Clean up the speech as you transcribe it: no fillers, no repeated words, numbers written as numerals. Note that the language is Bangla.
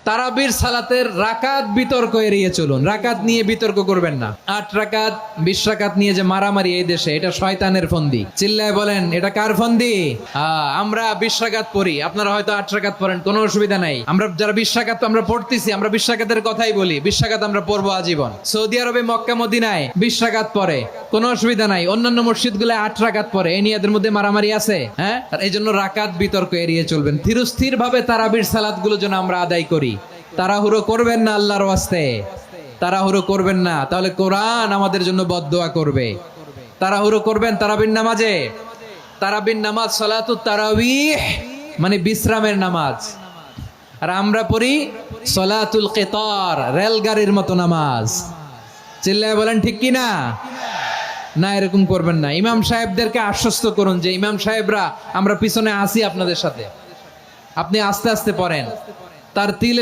তারাবির সালাতের রাকাত বিতর্ক এড়িয়ে চলুন। রাকাত নিয়ে বিতর্ক করবেন না। 8 রাকাত 20 রাকাত নিয়ে যে মারামারি এই দেশে, এটা শয়তানের ফন্দি। চিল্লায় বলেন, এটা কার ফন্দি? আমরা 20 রাকাত পড়ি, আপনারা হয়তো 8 রাকাত পড়েন, কোনো অসুবিধা নাই। আমরা যারা 20 রাকাত আমরা পড়তেছি, আমরা 20 রাকাতের কথাই বলি। 20 রাকাত আমরা পড়বো আজীবন। সৌদি আরবে মক্কা মদিনায় 20 রাকাত পড়ে, কোনো অসুবিধা নাই। অন্যান্য মসজিদগুলো 8 রাকাত পড়ে। এই নিয়ে এদের মধ্যে মারামারি আছে? হ্যাঁ, আর এই জন্য রাকাত বিতর্ক এড়িয়ে চলবেন। স্থির ভাবে তারাবির সালাত গুলো যেন আমরা আদায় করি। তাড়াহুড়ো করবেন না, আল্লাহর ওয়াস্তে তাড়াহুড়ো করবেন না, তাহলে কোরআন আমাদের জন্য বদদোয়া করবে। তাড়াহুড়ো করবেন তারাবির নামাজে। তারাবির নামাজ সালাতুত তারাবিহ, মানে বিশ্রামের নামাজ। আর আমরা পড়ি সালাতুল কিতার, রেলগাড়ির মতো নামাজ। চিল্লায় বলেন ঠিক কি না? না, এরকম করবেন না। ইমাম সাহেবদেরকে আশ্বস্ত করুন যে ইমাম সাহেবরা আমরা পিছনে আসি আপনাদের সাথে, আপনি আস্তে আস্তে পড়েন। তার তিলে